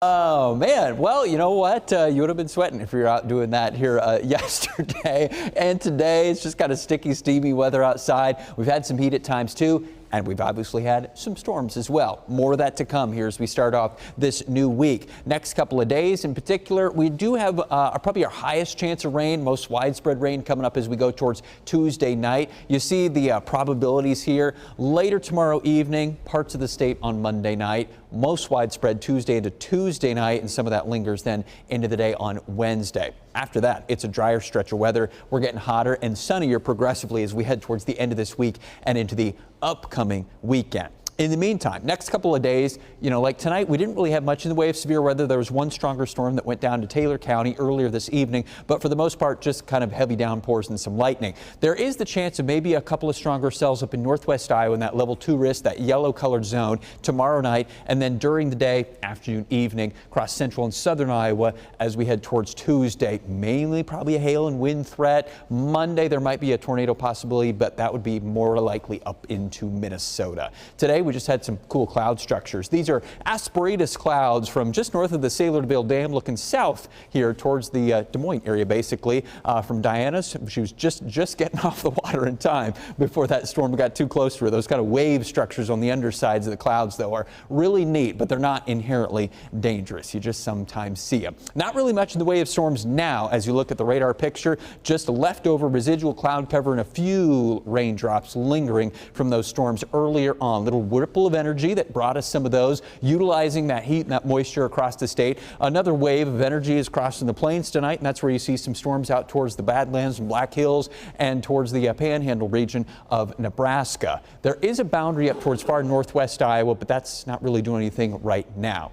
Oh man, well, you know what? You would have been sweating if you were out doing that here yesterday. And today it's just kind of sticky, steamy weather outside. We've had some heat at times too. And we've obviously had some storms as well. More of that to come here as we start off this new week. Next couple of days in particular, we do have probably our highest chance of rain, most widespread rain coming up as we go towards Tuesday night. You see the probabilities here. Later tomorrow evening, parts of the state on Monday night. Most widespread Tuesday into Tuesday night, and some of that lingers then into the day on Wednesday. After that, it's a drier stretch of weather. We're getting hotter and sunnier progressively as we head towards the end of this week and into the upcoming weekend. In the meantime, next couple of days, like tonight, we didn't really have much in the way of severe weather. There was one stronger storm that went down to Taylor County earlier this evening, but for the most part, just kind of heavy downpours and some lightning. There is the chance of maybe a couple of stronger cells up in northwest Iowa in that level 2 risk, that yellow colored zone tomorrow night, and then during the day, afternoon, evening, across central and southern Iowa as we head towards Tuesday. Mainly probably a hail and wind threat. Monday, there might be a tornado possibility, but that would be more likely up into Minnesota. Today, we just had some cool cloud structures. These are asperitas clouds from just north of the Saylorville Dam, looking south here towards the Des Moines area, basically from Diana's. She was just getting off the water in time before that storm got too close to her. Those kind of wave structures on the undersides of the clouds, though, are really neat, but they're not inherently dangerous. You just sometimes see them. Not really much in the way of storms now as you look at the radar picture. Just leftover residual cloud cover and a few raindrops lingering from those storms earlier on. Little ripple of energy that brought us some of those, utilizing that heat and that moisture across the state. Another wave of energy is crossing the plains tonight, and that's where you see some storms out towards the Badlands and Black Hills and towards the Panhandle region of Nebraska. There is a boundary up towards far northwest Iowa, but that's not really doing anything right now.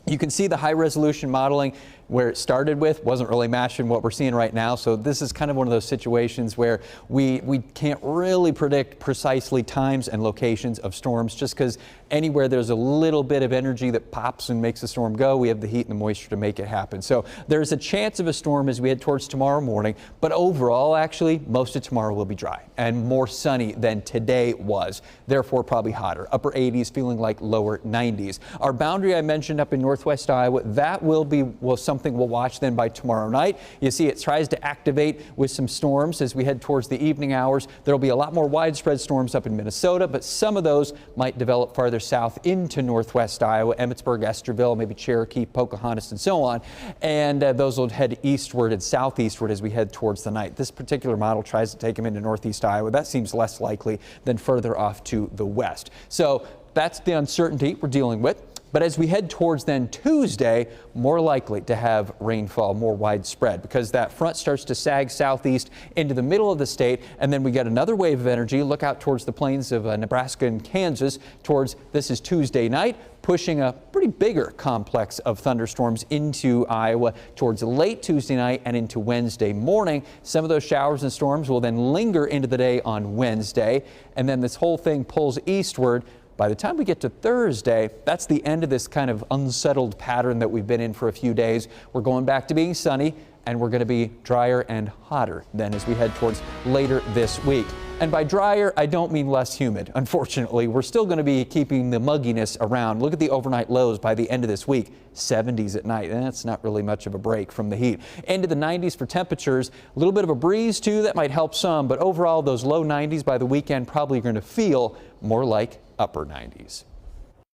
You can see the high resolution modeling where it started with wasn't really matching what we're seeing right now. So this is kind of one of those situations where we can't really predict precisely times and locations of storms, just because anywhere there's a little bit of energy that pops and makes the storm go, we have the heat and the moisture to make it happen. So there's a chance of a storm as we head towards tomorrow morning, but overall, actually, most of tomorrow will be dry and more sunny than today was. Therefore, probably hotter. Upper 80s, feeling like lower 90s. Our boundary I mentioned up in northwest Iowa, that will be something we'll watch then by tomorrow night. You see it tries to activate with some storms as we head towards the evening hours. There will be a lot more widespread storms up in Minnesota, but some of those might develop farther south into northwest Iowa, Emmitsburg, Esterville, maybe Cherokee, Pocahontas, and so on. And those will head eastward and southeastward as we head towards the night. This particular model tries to take them into northeast Iowa. That seems less likely than further off to the west. So that's the uncertainty we're dealing with. But as we head towards then Tuesday, more likely to have rainfall more widespread because that front starts to sag southeast into the middle of the state, and then we get another wave of energy. Look out towards the plains of Nebraska and Kansas towards, this is Tuesday night, pushing a pretty bigger complex of thunderstorms into Iowa towards late Tuesday night and into Wednesday morning. Some of those showers and storms will then linger into the day on Wednesday, and then this whole thing pulls eastward. By the time we get to Thursday, that's the end of this kind of unsettled pattern that we've been in for a few days. We're going back to being sunny, and we're going to be drier and hotter then as we head towards later this week. And by drier, I don't mean less humid. Unfortunately, we're still going to be keeping the mugginess around. Look at the overnight lows by the end of this week, 70s at night. And that's not really much of a break from the heat. Into the 90s for temperatures, a little bit of a breeze too, that might help some, but overall those low 90s by the weekend probably going to feel more like upper 90s.